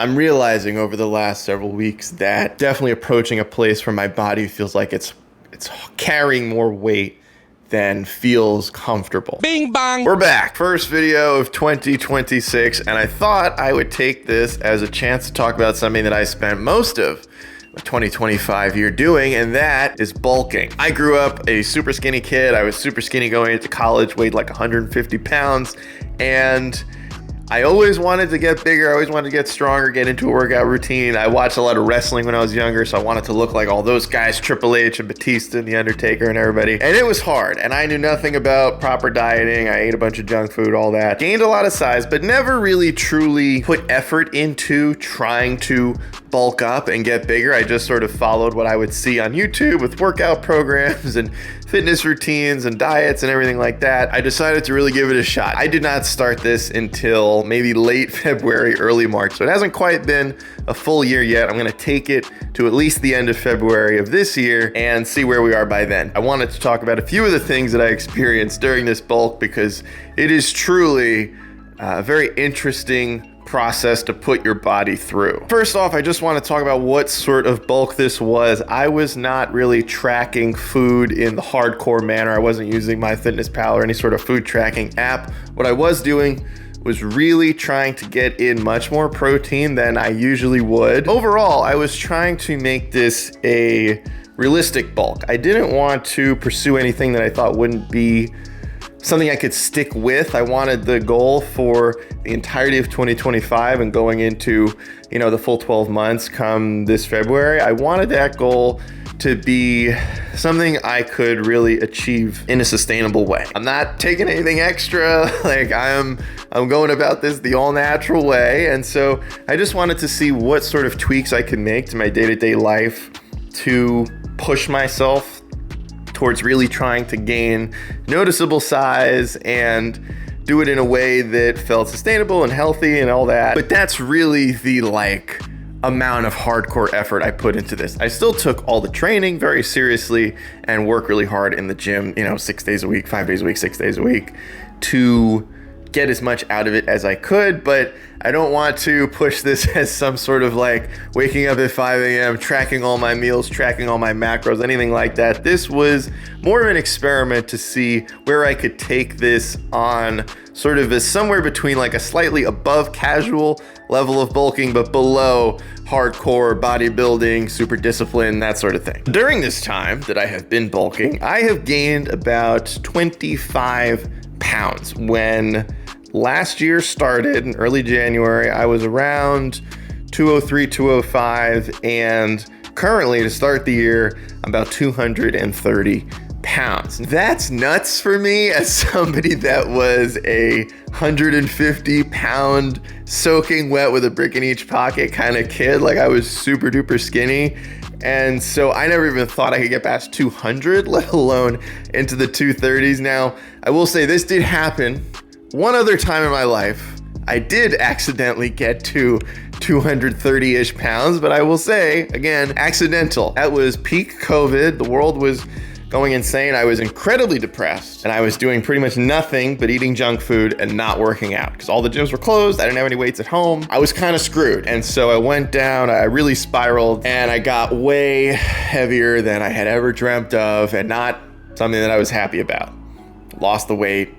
I'm realizing over the last several weeks that definitely approaching a place where my body feels like it's carrying more weight than feels comfortable. Bing bong. We're back. First video of 2026, and I thought I would take this as a chance to talk about something that I spent most of my 2025 year doing, and that is bulking. I grew up a super skinny kid. I was super skinny going into college, weighed like 150 pounds, and I always wanted to get bigger. I always wanted to get stronger, get into a workout routine. I watched a lot of wrestling when I was younger, so I wanted to look like all those guys, Triple H and Batista and The Undertaker and everybody. And it was hard, and I knew nothing about proper dieting. I ate a bunch of junk food, all that. Gained a lot of size, but never really truly put effort into trying to bulk up and get bigger. I just sort of followed what I would see on YouTube with workout programs and fitness routines and diets and everything like that. I decided to really give it a shot. I did not start this until maybe late February, early March. So it hasn't quite been a full year yet. I'm gonna take it to at least the end of February of this year and see where we are by then. I wanted to talk about a few of the things that I experienced during this bulk because it is truly a very interesting process to put your body through. First off, I just want to talk about what sort of bulk this was. I was not really tracking food in the hardcore manner. I wasn't using MyFitnessPal or any sort of food tracking app. What I was doing was really trying to get in much more protein than I usually would. Overall, I was trying to make this a realistic bulk. I didn't want to pursue anything that I thought wouldn't be something I could stick with. I wanted the goal for the entirety of 2025 and going into, the full 12 months come this February. I wanted that goal to be something I could really achieve in a sustainable way. I'm not taking anything extra. Like I'm going about this the all natural way. And so I just wanted to see what sort of tweaks I could make to my day-to-day life to push myself towards really trying to gain noticeable size and do it in a way that felt sustainable and healthy and all that. But that's really the amount of hardcore effort I put into this. I still took all the training very seriously and work really hard in the gym, 6 days a week, 5 days a week, 6 days a week to get as much out of it as I could, but I don't want to push this as some sort of waking up at 5 a.m., tracking all my meals, tracking all my macros, anything like that. This was more of an experiment to see where I could take this on sort of as somewhere between a slightly above casual level of bulking, but below hardcore bodybuilding, super discipline, that sort of thing. During this time that I have been bulking, I have gained about 25 pounds. When last year started in early January, I was around 203, 205, and currently to start the year, I'm about 230 pounds. That's nuts for me as somebody that was a 150 pound soaking wet with a brick in each pocket kind of kid. I was super duper skinny. And so I never even thought I could get past 200, let alone into the 230s. Now, I will say this did happen one other time in my life. I did accidentally get to 230-ish pounds, but I will say, again, accidental. That was peak COVID. The world was going insane. I was incredibly depressed, and I was doing pretty much nothing but eating junk food and not working out because all the gyms were closed. I didn't have any weights at home. I was kind of screwed. And so I went down, I really spiraled, and I got way heavier than I had ever dreamt of, and not something that I was happy about. Lost the weight,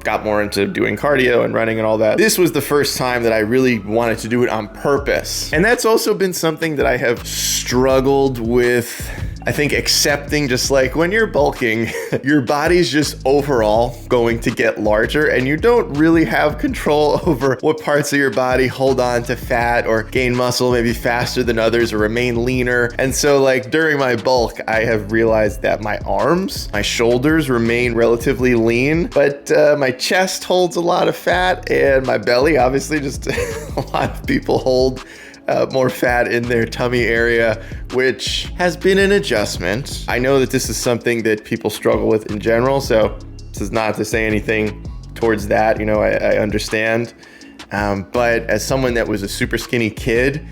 got more into doing cardio and running and all that. This was the first time that I really wanted to do it on purpose. And that's also been something that I have struggled with, I think, accepting. Just when you're bulking, your body's just overall going to get larger and you don't really have control over what parts of your body hold on to fat or gain muscle maybe faster than others or remain leaner. And so during my bulk, I have realized that my arms, my shoulders remain relatively lean, but my chest holds a lot of fat, and my belly, obviously, just a lot of people hold more fat in their tummy area, which has been an adjustment. I know that this is something that people struggle with in general, so this is not to say anything towards that. I understand. But as someone that was a super skinny kid,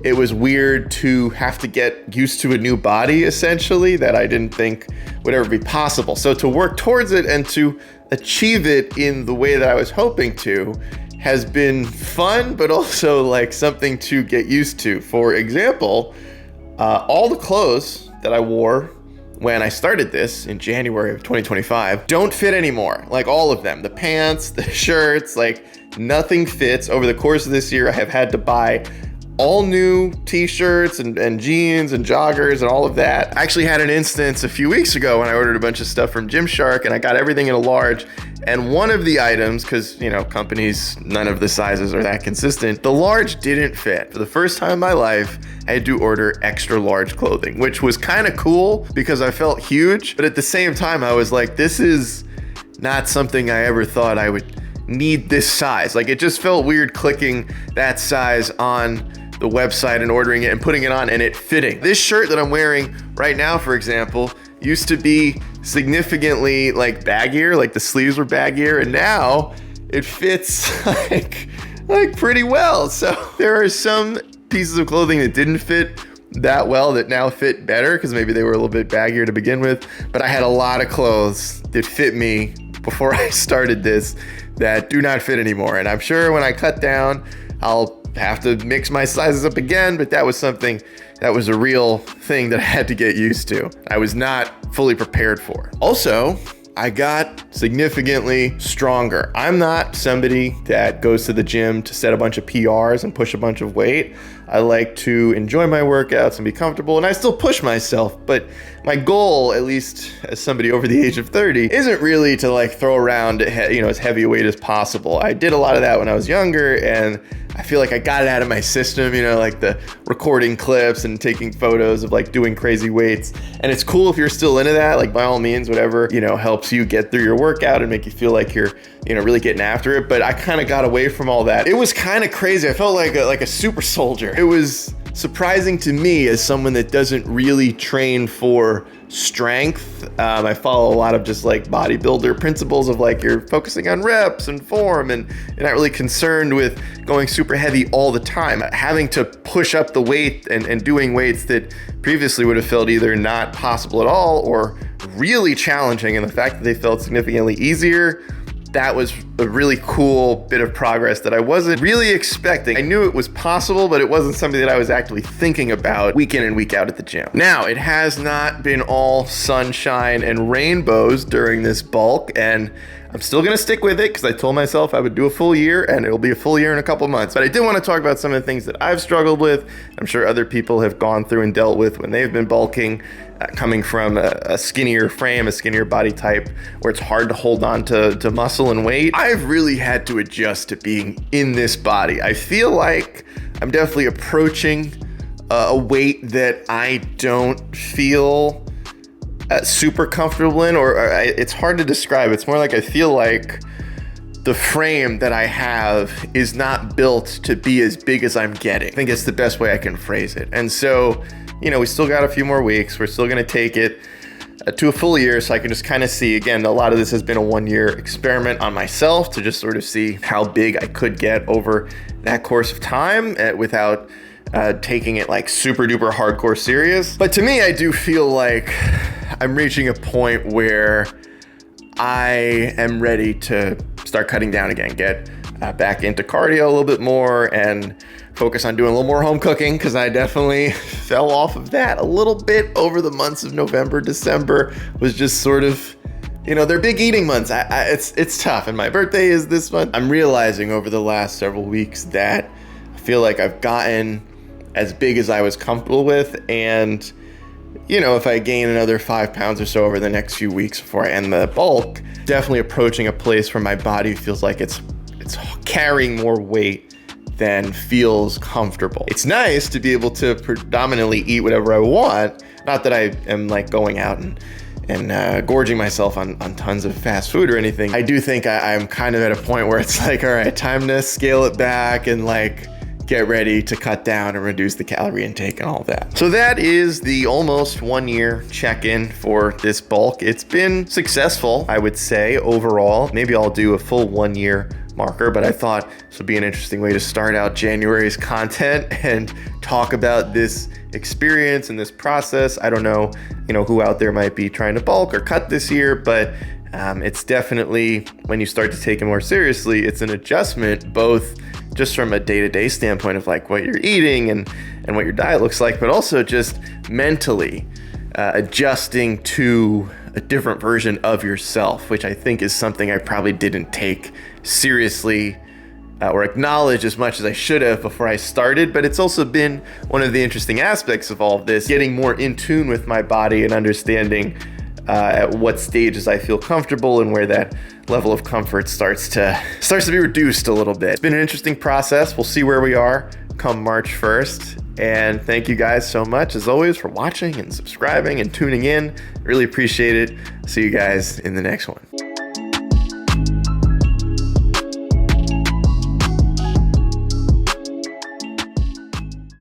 it was weird to have to get used to a new body, essentially, that I didn't think would ever be possible. So to work towards it and to achieve it in the way that I was hoping to has been fun, but also like something to get used to. For example, all the clothes that I wore when I started this in January of 2025 don't fit anymore. Like all of them, the pants, the shirts, like nothing fits. Over the course of this year, I have had to buy all new t-shirts and jeans and joggers and all of that. I actually had an instance a few weeks ago when I ordered a bunch of stuff from Gymshark and I got everything in a large. And one of the items, because, you know, companies, none of the sizes are that consistent, the large didn't fit. For the first time in my life, I had to order extra large clothing, which was kind of cool because I felt huge. But at the same time, I was like, this is not something I ever thought I would need this size. Like it just felt weird clicking that size on the website and ordering it and putting it on and it fitting. This shirt that I'm wearing right now, for example, used to be significantly like baggier, like the sleeves were baggier, and now it fits like pretty well. So there are some pieces of clothing that didn't fit that well that now fit better because maybe they were a little bit baggier to begin with, but I had a lot of clothes that fit me before I started this that do not fit anymore. And I'm sure when I cut down, I'll have to mix my sizes up again, but that was something that was a real thing that I had to get used to. I was not fully prepared for. Also, I got significantly stronger. I'm not somebody that goes to the gym to set a bunch of PRs and push a bunch of weight. I like to enjoy my workouts and be comfortable, and I still push myself, but my goal, at least as somebody over the age of 30, isn't really to like throw around, as heavy a weight as possible. I did a lot of that when I was younger, and I feel like I got it out of my system, like the recording clips and taking photos of like doing crazy weights. And it's cool if you're still into that, like by all means, whatever, helps you get through your workout and make you feel like you're, really getting after it. But I kind of got away from all that. It was kind of crazy. I felt like a super soldier. It was surprising to me as someone that doesn't really train for strength. I follow a lot of just like bodybuilder principles of like you're focusing on reps and form, and you're not really concerned with going super heavy all the time. Having to push up the weight and doing weights that previously would have felt either not possible at all or really challenging, and the fact that they felt significantly easier, that was a really cool bit of progress that I wasn't really expecting. I knew it was possible, but it wasn't something that I was actually thinking about week in and week out at the gym. Now, it has not been all sunshine and rainbows during this bulk, and I'm still gonna stick with it because I told myself I would do a full year, and it'll be a full year in a couple months. But I did want to talk about some of the things that I've struggled with. I'm sure other people have gone through and dealt with when they've been bulking, coming from a skinnier frame, a skinnier body type, where it's hard to hold on to muscle and weight. I've really had to adjust to being in this body. I feel like I'm definitely approaching a weight that I don't feel super comfortable in, or it's hard to describe. It's more like I feel like the frame that I have is not built to be as big as I'm getting. I think it's the best way I can phrase it. And so, we still got a few more weeks. We're still gonna take it to a full year, so I can just kind of see, again, a lot of this has been a 1-year experiment on myself to just sort of see how big I could get over that course of time without taking it like super duper hardcore serious. But to me, I do feel like I'm reaching a point where I am ready to start cutting down again, get back into cardio a little bit more and focus on doing a little more home cooking, because I definitely fell off of that a little bit over the months of November. December was just sort of, they're big eating months. It's tough, and my birthday is this month. I'm realizing over the last several weeks that I feel like I've gotten as big as I was comfortable with, and if I gain another 5 pounds or so over the next few weeks before I end the bulk, definitely approaching a place where my body feels like it's carrying more weight than feels comfortable. It's nice to be able to predominantly eat whatever I want. Not that I am like going out and gorging myself on tons of fast food or anything. I do think I'm kind of at a point where it's like, all right, time to scale it back and like get ready to cut down and reduce the calorie intake and all that. So that is the almost 1-year check-in for this bulk. It's been successful, I would say, overall. Maybe I'll do a full 1-year marker, but I thought this would be an interesting way to start out January's content and talk about this experience and this process. I don't know, who out there might be trying to bulk or cut this year, but It's definitely, when you start to take it more seriously, it's an adjustment, both just from a day-to-day standpoint of like what you're eating and what your diet looks like, but also just mentally adjusting to a different version of yourself, which I think is something I probably didn't take seriously or acknowledge as much as I should have before I started. But it's also been one of the interesting aspects of all of this, getting more in tune with my body and understanding at what stages I feel comfortable and where that level of comfort starts to be reduced a little bit. It's been an interesting process. We'll see where we are come March 1st. And thank you guys so much, as always, for watching and subscribing and tuning in. Really appreciate it. See you guys in the next one.